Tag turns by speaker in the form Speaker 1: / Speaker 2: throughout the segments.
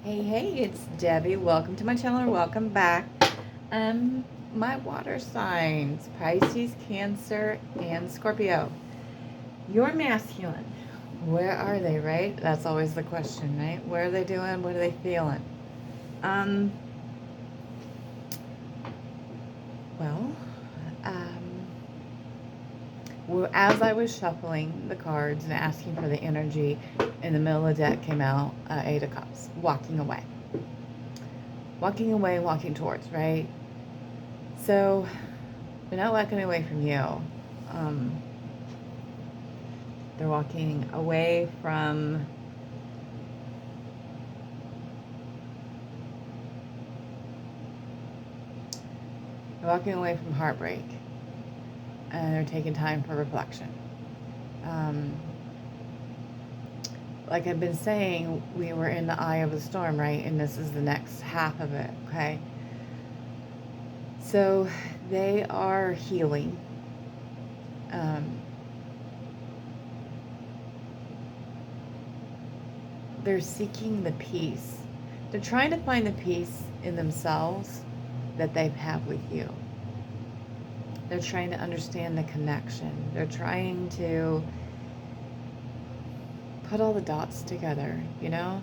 Speaker 1: Hey, it's Debbie. Welcome to my channel, or welcome back. My water signs, Pisces, Cancer, and Scorpio. Your masculine, where are they, right? That's always the question, right? Where are they doing? What are they feeling? Um, well, um, as I was shuffling the cards and asking for the energy, in the middle of the deck came out Eight of Cups, walking away. Walking away, walking towards, right? So, they're not walking away from you. Um, they're walking away from heartbreak, and they're taking time for reflection. Like I've been saying, we were in the eye of the storm, right? And this is the next half of it, okay? So they are healing. They're seeking the peace. They're trying to find the peace in themselves that they have with you. They're trying to understand the connection. They're trying to put all the dots together, you know?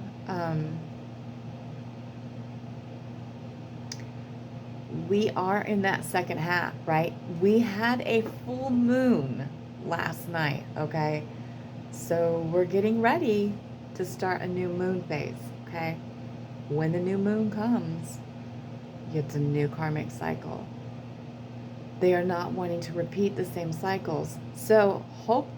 Speaker 1: We are in that second half, right? We had a full moon last night, okay? So we're getting ready to start a new moon phase, okay? When the new moon comes, it's a new karmic cycle. They are not wanting to repeat the same cycles. So hope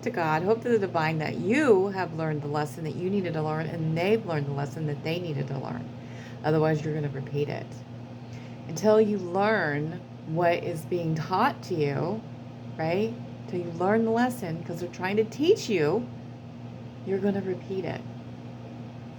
Speaker 1: to God, hope to the divine that you have learned the lesson that you needed to learn, and they've learned the lesson that they needed to learn. Otherwise, you're going to repeat it. Until you learn what is being taught to you, right? Until you learn the lesson, because they're trying to teach you, you're going to repeat it.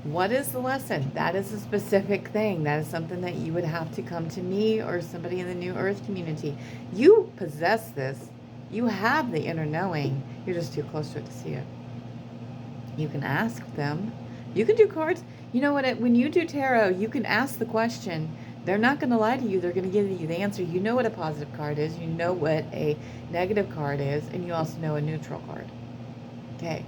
Speaker 1: What is the lesson? That is a specific thing. That is something that you would have to come to me or somebody in the New Earth community. You possess this. You have the inner knowing. You're just too close to it to see it. You can ask them. You can do cards. You know what? When you do tarot, you can ask the question. They're not going to lie to you. They're going to give you the answer. You know what a positive card is. You know what a negative card is. And you also know a neutral card. Okay.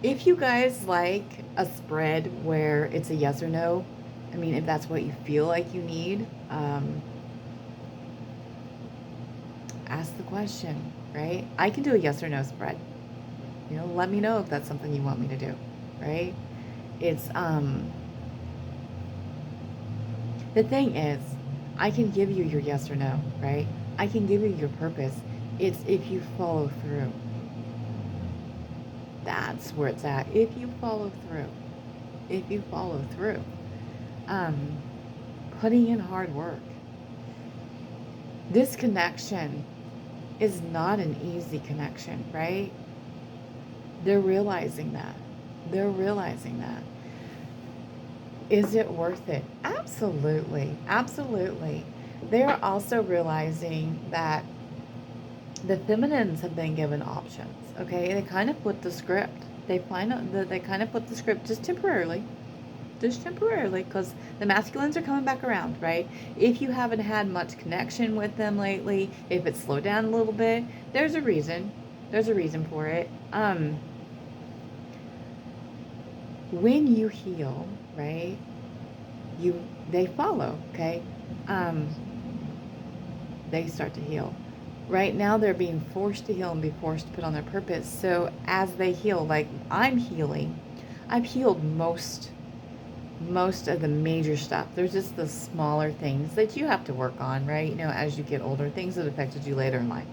Speaker 1: If you guys like a spread where it's a yes or no, I mean, if that's what you feel like you need, ask the question, right? I can do a yes or no spread. Let me know if that's something you want me to do, right? It's, the thing is, I can give you your yes or no, right? I can give you your purpose. It's if you follow through. That's where it's at. If you follow through. If you follow through. Putting in hard work. This connection is not an easy connection, right? They're realizing that. They're realizing that. Is it worth it? Absolutely. Absolutely. They're also realizing that the feminines have been given options, okay? They kind of flip the script. They find out that they kind of flip the script just temporarily, because the masculines are coming back around, right? If you haven't had much connection with them lately, if it's slowed down a little bit, there's a reason. There's a reason for it. When you heal, right, they follow, okay? They start to heal. Right now they're being forced to heal and be forced to put on their purpose. So as they heal, like I'm healing, I've healed most of the major stuff. There's just the smaller things that you have to work on, right? As you get older, things that affected you later in life.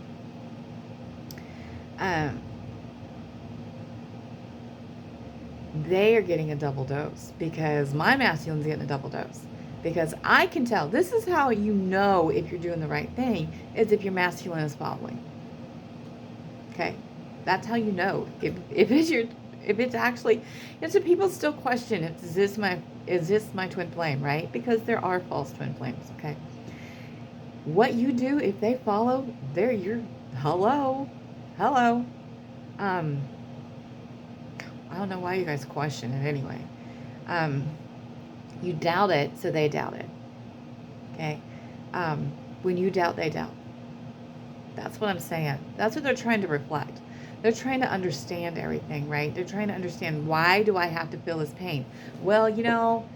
Speaker 1: They are getting a double dose because my masculine's getting a double dose. Because I can tell, this is how you know if you're doing the right thing, is if your masculine is following. Okay, that's how you know if it's actually. So people still question, is this my twin flame, right? Because there are false twin flames. Okay, what you do if they follow, they're your hello. I don't know why you guys question it anyway. You doubt it, so they doubt it. Okay? When you doubt, they doubt. That's what I'm saying. That's what they're trying to reflect. They're trying to understand everything, right? They're trying to understand, why do I have to feel this pain? Well, you know,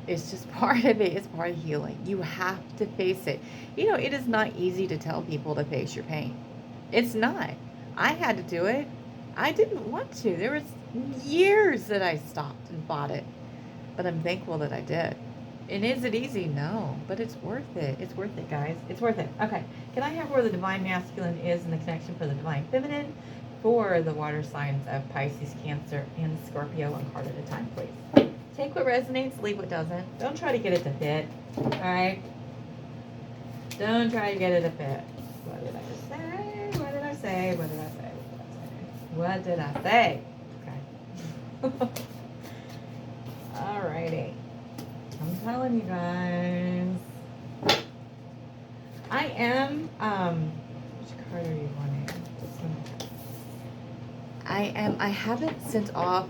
Speaker 1: it's just part of it. It's part of healing. You have to face it. You know, it is not easy to tell people to face your pain. It's not. I had to do it. I didn't want to. There was years that I stopped and fought it. But I'm thankful that I did. And is it easy? No. But it's worth it. It's worth it, guys. It's worth it. Okay. Can I have where the divine masculine is in the connection for the divine feminine for the water signs of Pisces, Cancer, and Scorpio, one card at a time, please? Take what resonates, leave what doesn't. Don't try to get it to fit. Alright? Don't try to get it to fit. What did I say? What did I say? What did I say? What did I say? Okay. Alrighty. I'm telling you guys. I am, which card are you wanting? This one. I haven't sent off,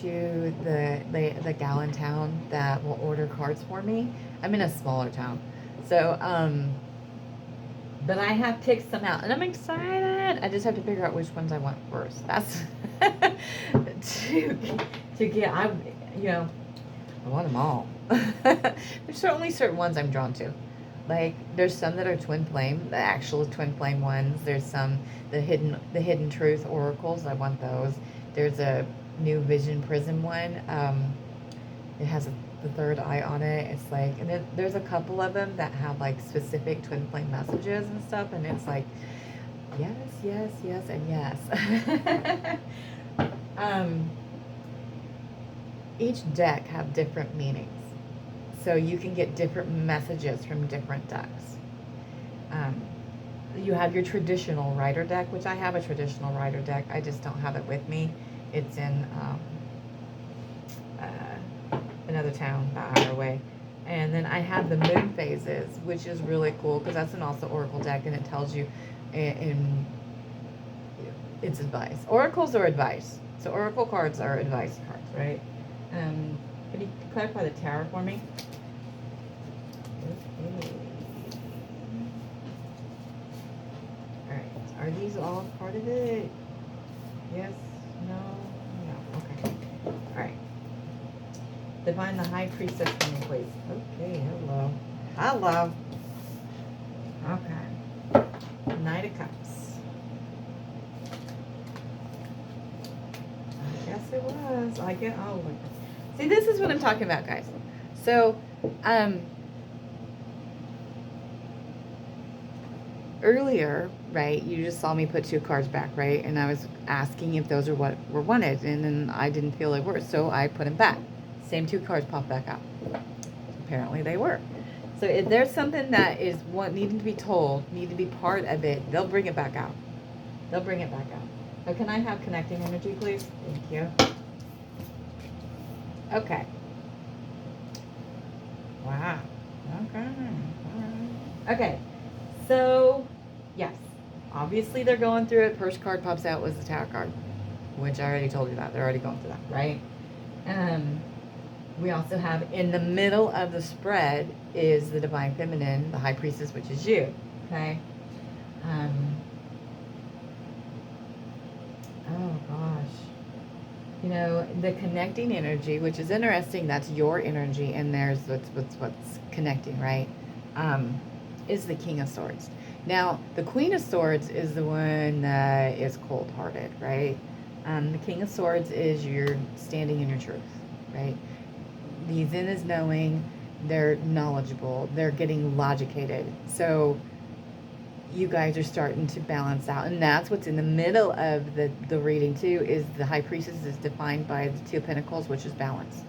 Speaker 1: to the gal in town that will order cards for me. I'm in a smaller town. So, but I have picked some out and I'm excited. I just have to figure out which ones I want first. That's to get, I want them all. There's certainly certain ones I'm drawn to. Like, there's some that are twin flame, the actual twin flame ones. There's some, the hidden truth oracles. I want those. There's a new vision prism one. It has the third eye on it. It's like, and then there's a couple of them that have like specific twin flame messages and stuff. And it's like, yes, yes, yes, and yes. Each deck have different meanings. So you can get different messages from different decks. You have your traditional rider deck, which I have a traditional rider deck. I just don't have it with me. It's in another town about an hour away. And then I have the moon phases, which is really cool because that's an also oracle deck, and it tells you in it's advice. Oracles are advice. So oracle cards are advice cards, right? Can you clarify the tower for me? Okay. Alright. Are these all part of it? Yes? No? No. Okay. Alright. Divine the High Priestess for me, please. Okay, hello. Hello. Okay. Knight of Cups. I guess it was. I get, oh, see, this is what I'm talking about, guys. So, earlier, right, you just saw me put 2 cards back, right? And I was asking if those are what were wanted, and then I didn't feel they were, so I put them back. Same 2 cards popped back out. Apparently they were. So if there's something that is needing to be told, need to be part of it, they'll bring it back out. They'll bring it back out. So can I have connecting energy, please? Thank you. Okay. Wow. Okay. All right. Okay. So, yes. Obviously, they're going through it. First card pops out was the Tower card, which I already told you that. They're already going through that, right? We also have in the middle of the spread is the Divine Feminine, the High Priestess, which is you, okay? Oh, gosh. You know, the connecting energy, which is interesting, that's your energy, and there's what's connecting, right? Is the King of Swords. Now, the Queen of Swords is the one that is cold-hearted, right? The King of Swords is you're standing in your truth, right? The Zen is knowing, they're knowledgeable, they're getting logicated. So you guys are starting to balance out, and that's what's in the middle of the reading too, is the High Priestess is defined by the 2 of Pentacles, which is balance.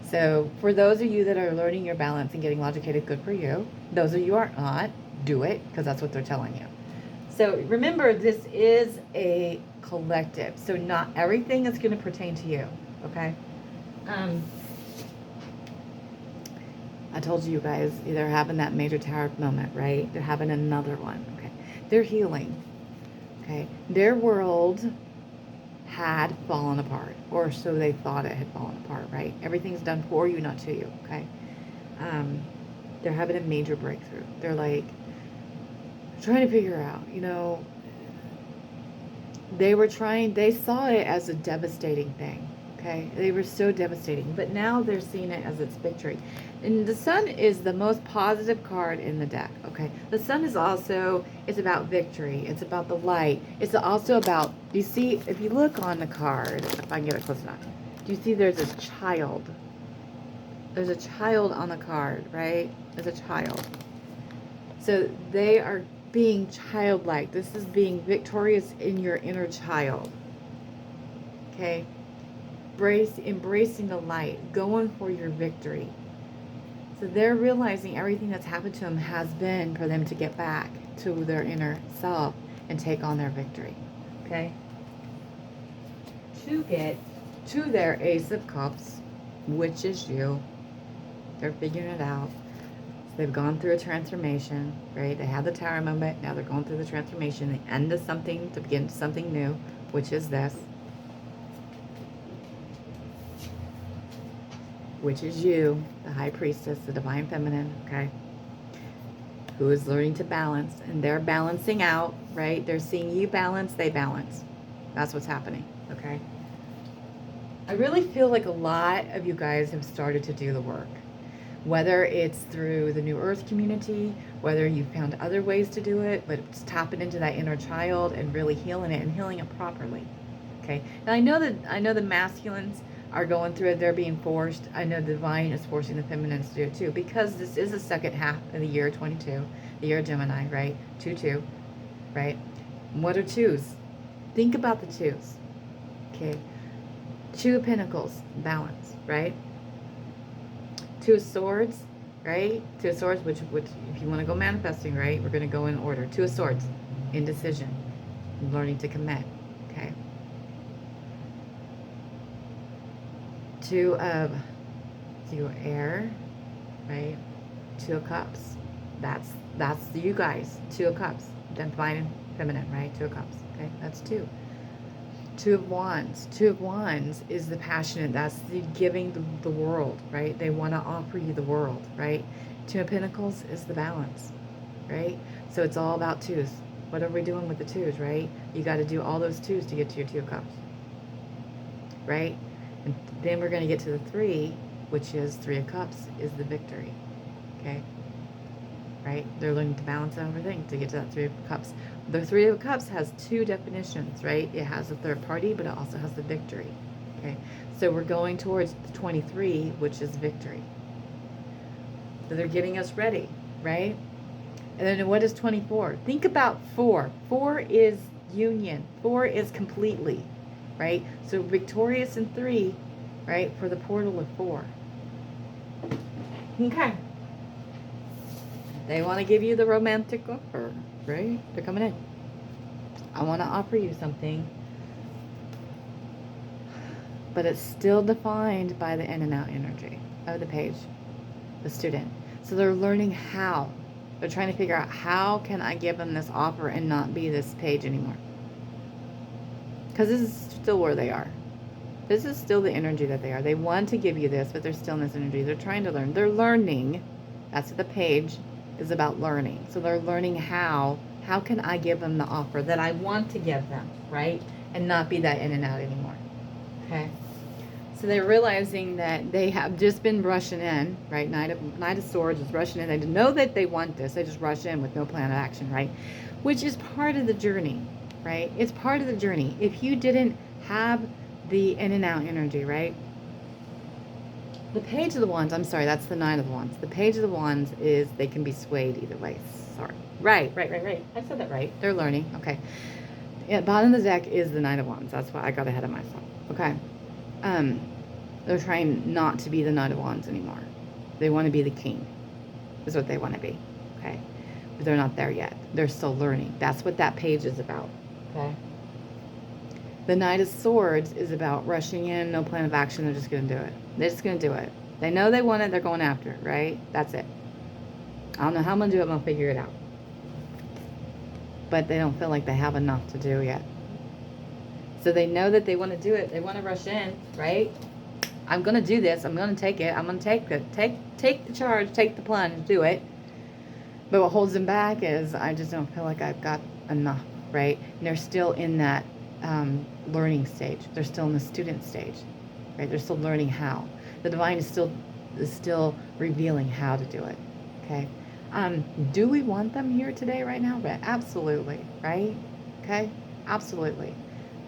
Speaker 1: So for those of you that are learning your balance and getting logicated, good for you. Those of you are not, do it, because that's what they're telling you. So remember, this is a collective, so not everything is going to pertain to you, okay? I told you guys, they're having that major tower moment, right? They're having another one, okay? They're healing, okay? Their world had fallen apart, or so they thought it had fallen apart, right? Everything's done for you, not to you, okay? They're having a major breakthrough. They're like trying to figure out, you know, they saw it as a devastating thing, okay? They were so devastating, but now they're seeing it as its victory. And the sun is the most positive card in the deck, okay? The sun is also, it's about victory. It's about the light. It's also about, you see, if you look on the card, if I can get it close enough, do you see there's a child? There's a child on the card, right? There's a child. So they are being childlike. This is being victorious in your inner child. Okay? Embracing the light, going for your victory. So they're realizing everything that's happened to them has been for them to get back to their inner self and take on their victory. Okay? To get to their Ace of Cups, which is you. They're figuring it out. So they've gone through a transformation, right? They had the Tower moment. Now they're going through the transformation. The end of something to begin something new, which is this. Which is you, the High Priestess, the Divine Feminine, okay? Who is learning to balance. And they're balancing out, right? They're seeing you balance, they balance. That's what's happening, okay? I really feel like a lot of you guys have started to do the work. Whether it's through the New Earth community, whether you found other ways to do it, but it's tapping into that inner child and really healing it and healing it properly. Okay. Now I know the masculines are going through it, they're being forced. I know the divine is forcing the feminines to do it too, because this is the second half of the year 22, the year of Gemini, right? 2-2, right? What are twos? Think about the twos. Okay. Two of Pentacles, balance, right? Two of Swords, right? Two of Swords, which if you want to go manifesting, right, we're going to go in order. Two of Swords, indecision, learning to commit, okay? Two of Air, right? Two of Cups. That's you guys. Two of Cups, divine and feminine, right? Two of Cups, okay? That's two. Two of Wands. Two of Wands is the passionate. That's the giving the world, right? They want to offer you the world, right? Two of Pentacles is the balance, right? So it's all about twos. What are we doing with the twos, right? You got to do all those twos to get to your Two of Cups, right? And then we're going to get to the three, which is Three of Cups, is the victory, okay? Right? They're learning to balance everything to get to that Three of Cups. The Three of Cups has two definitions, right? It has a third party, but it also has the victory, okay? So we're going towards the 23, which is victory. So they're getting us ready, right? And then what is 24? Think about 4. 4 is union. 4 is completely, right? So victorious in 3, right? For the portal of 4. Okay. They want to give you the romantic offer, right? They're coming in. I want to offer you something, but it's still defined by the in and out energy of the page, the student. So they're learning how. They're trying to figure out, how can I give them this offer and not be this page anymore? Because this is still where they are. This is still the energy that they are. They want to give you this, but they're still in this energy. They're trying to learn. They're learning. That's what the page is about, learning. So they're learning how can I give them the offer that I want to give them, right? And not be that in and out anymore. Okay. So they're realizing that they have just been rushing in, right? Knight of Swords is rushing in. They know that they want this. They just rush in with no plan of action, right? Which is part of the journey, right? It's part of the journey. If you didn't have the in and out energy, right? The Page of the Wands, I'm sorry, that's the Nine of Wands. The Page of the Wands is they can be swayed either way. Sorry. Right. I said that right. They're learning. Okay. Yeah, bottom of the deck is the Nine of Wands. That's why I got ahead of myself. Okay. They're trying not to be the Knight of Wands anymore. They want to be the king. Is what they want to be. Okay. But they're not there yet. They're still learning. That's what that page is about. Okay. The Knight of Swords is about rushing in, no plan of action. They're just going to do it. They're just going to do it. They know they want it, they're going after it, right? That's it. I don't know how I'm going to do it, I'm going to figure it out. But they don't feel like they have enough to do yet. So they know that they want to do it. They want to rush in, right? I'm going to do this. I'm going to take it. I'm going to take the charge, take the plunge, do it. But what holds them back is I just don't feel like I've got enough, right? And they're still in that learning stage. They're still in the student stage, right? They're still learning how. The divine is still revealing how to do it, okay? Do we want them here today, right now? Absolutely, right? Okay? Absolutely.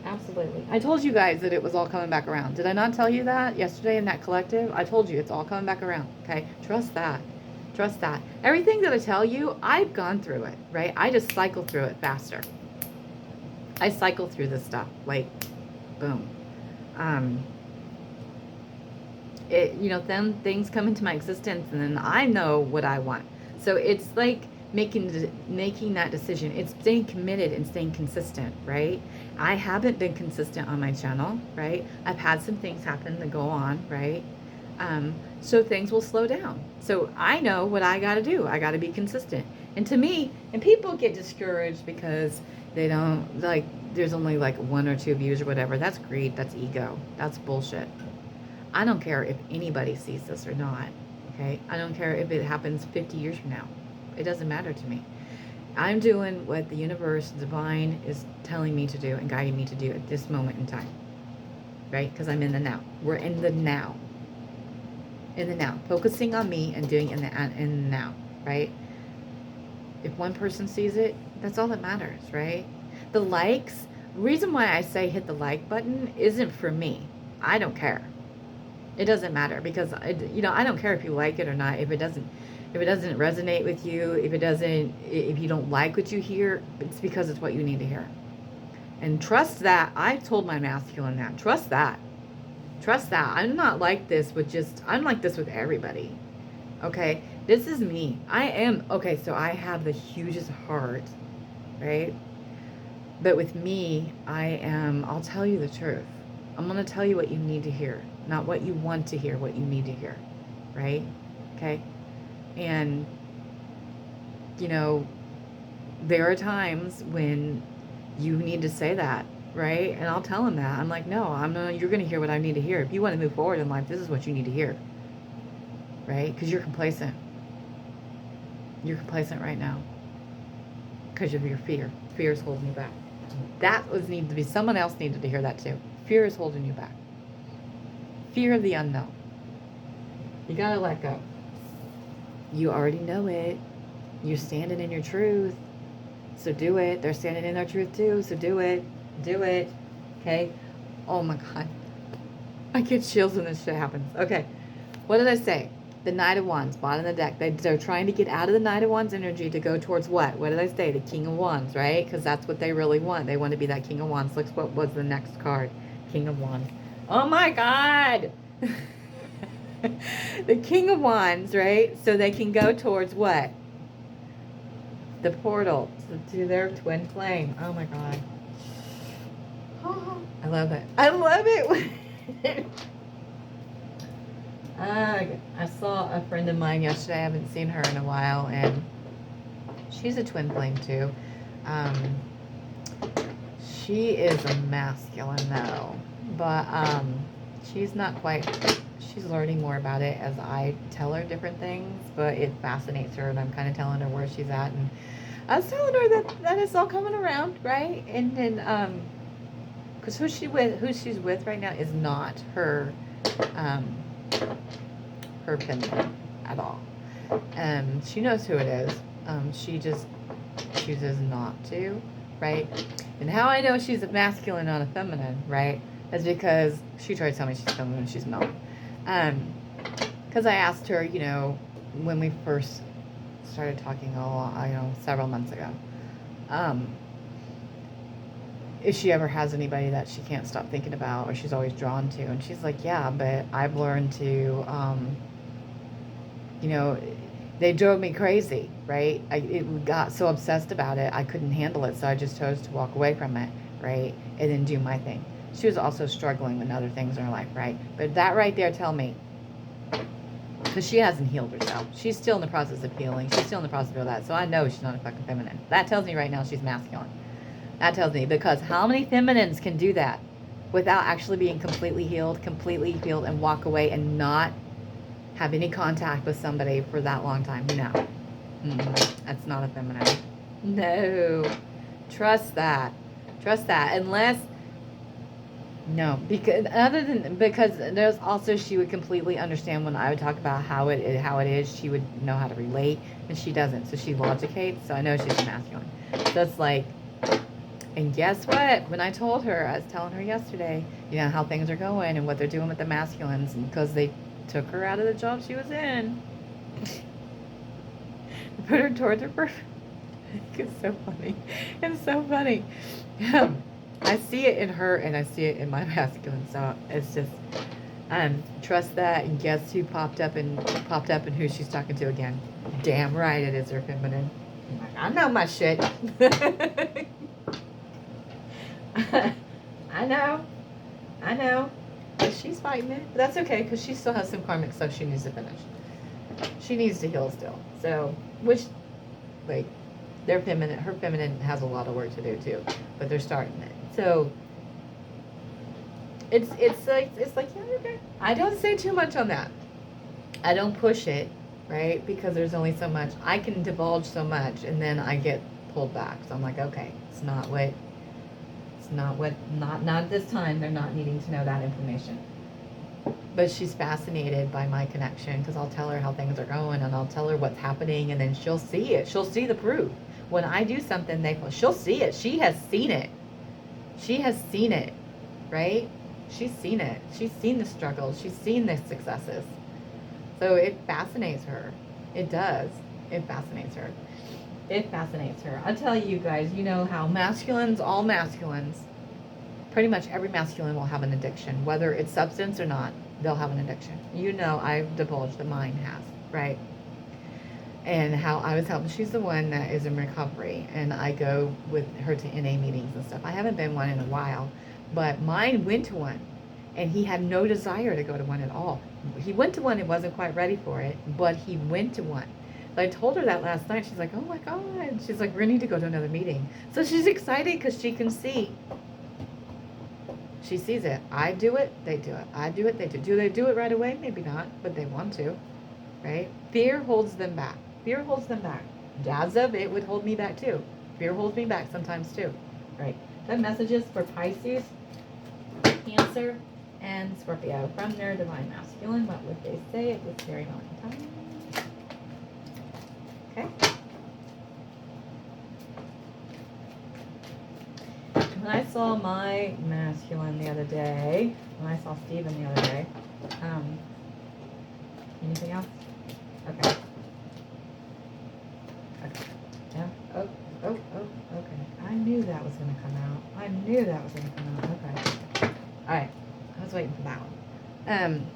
Speaker 1: Absolutely. I told you guys that it was all coming back around. Did I not tell you that yesterday in that collective? I told you it's all coming back around, okay? Trust that. Trust that. Everything that I tell you, I've gone through it, right? I just cycle through it faster. I cycle through this stuff, like, boom. Then things come into my existence, and then I know what I want. So it's like making that decision. It's staying committed and staying consistent, right? I haven't been consistent on my channel, right? I've had some things happen that go on, right? So things will slow down. So I know what I got to do. I got to be consistent. And to me, and people get discouraged because they don't, like, there's only like 1 or 2 views or whatever. That's greed. That's ego. That's bullshit. I don't care if anybody sees this or not, okay? I don't care if it happens 50 years from now. It doesn't matter to me. I'm doing what the universe, divine, is telling me to do and guiding me to do at this moment in time, right? Because I'm in the now. We're in the now. In the now. Focusing on me and doing in the now, right? If one person sees it, that's all that matters, right? The likes, the reason why I say hit the like button isn't for me. I don't care. It doesn't matter because, I don't care if you like it or not. If it doesn't resonate with you, if you don't like what you hear, it's because it's what you need to hear. And trust that. I told my masculine that. Trust that. Trust that. I'm not like this I'm like this with everybody. Okay? This is me. So I have the hugest heart, right? But with me, I'll tell you the truth. I'm going to tell you what you need to hear. Not what you want to hear, what you need to hear. Right? Okay? And, there are times when you need to say that, right? And I'll tell him that. I'm like, no, you're going to hear what I need to hear. If you want to move forward in life, this is what you need to hear. Right? Because you're complacent. You're complacent right now. Because of your fear. Fear is holding you back. Someone else needed to hear that too. Fear is holding you back. Fear of the unknown. You got to let go. You already know it. You're standing in your truth. So do it. They're standing in their truth too. So do it. Do it. Okay? Oh my God. I get chills when this shit happens. Okay. What did I say? The Knight of Wands, bottom of the deck. They're trying to get out of the Knight of Wands energy to go towards what? What did I say? The King of Wands, right? Because that's what they really want. They want to be that King of Wands. Look what was the next card. King of Wands. Oh my God. The King of Wands, right? So they can go towards what? The portal to their twin flame. Oh my God. Oh, I love it. I love it. I saw a friend of mine yesterday. I haven't seen her in a while, and she's a twin flame too. She is a masculine though, but she's not quite. She's learning more about it as I tell her different things, but it fascinates her, and I'm kind of telling her where she's at, and I was telling her that it's all coming around, right? And then because who she's with right now is not her her feminine at all. She knows who it is. She just chooses not to, right? And how I know she's a masculine, not a feminine, right, is because she tried to tell me she's feminine and she's not. Because I asked her, when we first started talking, several months ago, if she ever has anybody that she can't stop thinking about or she's always drawn to. And she's like, yeah, but I've learned to, they drove me crazy, right? It got so obsessed about it, I couldn't handle it, so I just chose to walk away from it, right? And then do my thing. She was also struggling with other things in her life, right? But that right there, tell me, Because she hasn't healed herself. She's still in the process of healing. She's still in the process of all that. So I know she's not a fucking feminine. That tells me right now she's masculine. That tells me, because how many feminines can do that without actually being completely healed, and walk away and not have any contact with somebody for that long time? No. That's not a feminine. No. Trust that. Trust that. Unless, no, because there's also, she would completely understand when I would talk about how it is. She would know how to relate, and she doesn't. So she logicates. So I know she's masculine. So it's like, and guess what? When I told her, I was telling her yesterday, you know, how things are going and what they're doing with the masculines, and because they took her out of the job she was in, put her towards her purpose. It's so funny. It's so funny. I see it in her, and I see it in my masculine. So it's just, trust that. And guess who popped up and who she's talking to again? Damn right, it is her feminine. I know my shit. I know. But she's fighting it. But that's okay, because she still has some karmic stuff she needs to finish. She needs to heal still. So, which, like, her feminine has a lot of work to do too. But they're starting it. So, it's like, yeah, okay. I don't say too much on that. I don't push it, right? Because there's only so much. I can divulge so much, and then I get pulled back. So I'm like, okay, not this time. They're not needing to know that information. But she's fascinated by my connection, because I'll tell her how things are going, and I'll tell her what's happening, and then she'll see it. She'll see the proof. When I do something, she'll see it. She has seen it. She has seen it, right? She's seen it. She's seen the struggles. She's seen the successes. So it fascinates her. It does. It fascinates her. It fascinates her. I'll tell you guys, you know how all masculines, pretty much every masculine will have an addiction. Whether it's substance or not, they'll have an addiction. You know, I've divulged that mine has, right? And how I was helping. She's the one that is in recovery, and I go with her to NA meetings and stuff. I haven't been one in a while, but mine went to one, and he had no desire to go to one at all. He went to one and wasn't quite ready for it, but he went to one. I told her that last night. She's like, oh my God. She's like, we're going to need to go to another meeting. So she's excited because she can see. She sees it. I do it, they do it. I do it, they do it. Do they do it right away? Maybe not, but they want to, right? Fear holds them back. Fear holds them back. As of it would hold me back too. Fear holds me back sometimes too, right? That messages for Pisces, Cancer, and Scorpio from their divine masculine. What would they say at this very moment in time? Okay. When I saw my masculine the other day, when I saw Steven the other day, anything else? Okay. Okay. Yeah. Oh, okay. I knew that was going to come out. Okay. All right. I was waiting for that one.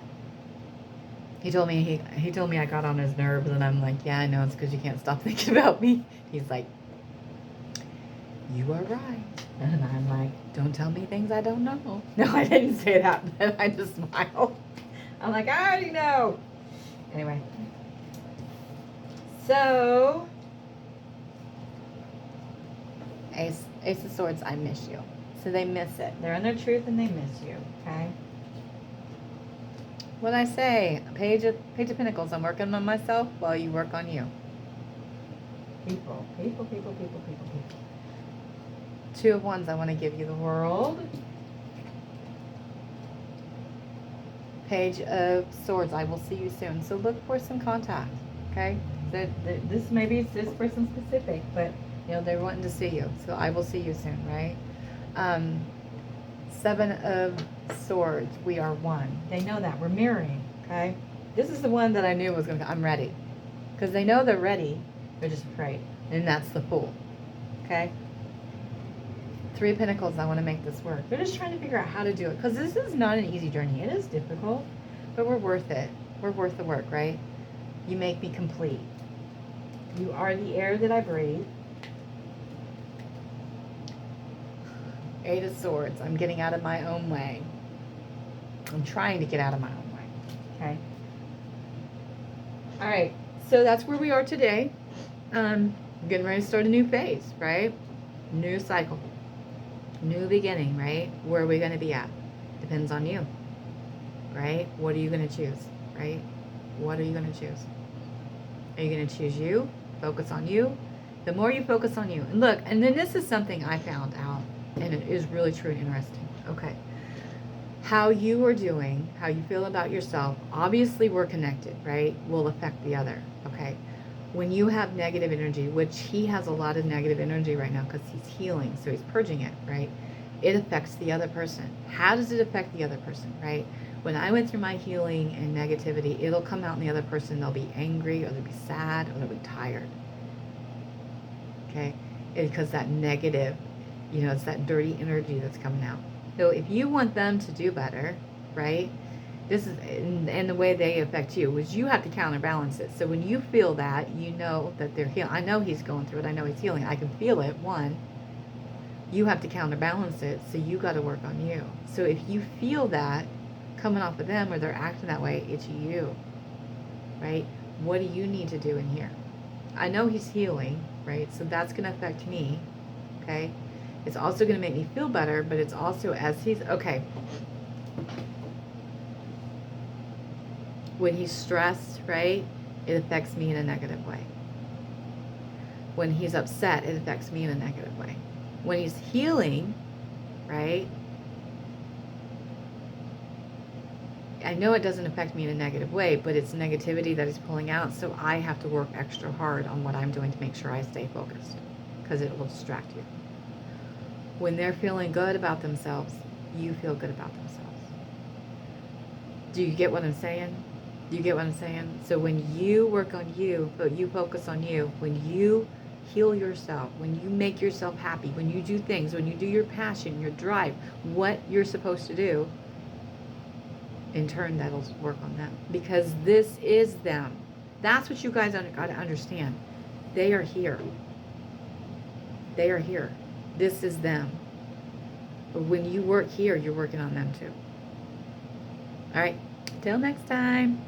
Speaker 1: He told me I got on his nerves, and I'm like, yeah, I know, it's because you can't stop thinking about me. He's like, you are right. And I'm like, don't tell me things I don't know. No, I didn't say that, but I just smiled. I'm like, I already know. Anyway. So, Ace of Swords, I miss you. So they miss it. They're in their truth and they miss you, okay? What I say? Page of Pentacles. I'm working on myself while you work on you. People. Two of Wands, I want to give you the World. Page of Swords, I will see you soon. So look for some contact, okay? This maybe it's this person specific, but you know they're wanting to see you. So I will see you soon, right? Seven of Swords, we are one. They know that. We're mirroring, okay? This is the one that I knew was going to, I'm ready. Because they know they're ready. They're just afraid. And that's the Fool, okay? Three of Pentacles, I want to make this work. They're just trying to figure out how to do it. Because this is not an easy journey. It is difficult, but we're worth it. We're worth the work, right? You make me complete. You are the air that I breathe. Eight of Swords. I'm getting out of my own way. I'm trying to get out of my own way. Okay? All right, so that's where we are today. Getting ready to start a new phase, right? New cycle, new beginning, right? Where are we going to be at? Depends on you, right? What are you going to choose, right? What are you going to choose? Are you going to choose you? Focus on you? The more you focus on you, and look, and then this is something I found out, and it is really true and interesting. Okay. How you are doing, how you feel about yourself, obviously we're connected, right? Will affect the other, okay? When you have negative energy, which he has a lot of negative energy right now because he's healing, so he's purging it, right? It affects the other person. How does it affect the other person, right? When I went through my healing and negativity, it'll come out in the other person. They'll be angry, or they'll be sad, or they'll be tired, okay? Because that negative, you know, it's that dirty energy that's coming out. So if you want them to do better, right, this is, and the way they affect you is you have to counterbalance it. So when you feel that, you know that they're healing. I know he's going through it. I know he's healing. I can feel it. One, you have to counterbalance it. So you got to work on you. So if you feel that coming off of them or they're acting that way, it's you, right? What do you need to do in here? I know he's healing, right? So that's going to affect me, okay? It's also going to make me feel better, but it's also as he's, okay. When he's stressed, right, it affects me in a negative way. When he's upset, it affects me in a negative way. When he's healing, right, I know it doesn't affect me in a negative way, but it's negativity that he's pulling out, so I have to work extra hard on what I'm doing to make sure I stay focused, because it will distract you. When they're feeling good about themselves, you feel good about themselves. Do you get what I'm saying? Do you get what I'm saying? So when you work on you, but you focus on you, when you heal yourself, when you make yourself happy, when you do things, when you do your passion, your drive, what you're supposed to do, in turn, that'll work on them. Because this is them. That's what you guys got to understand. They are here. They are here. This is them. But when you work here, you're working on them too. All right. Till next time.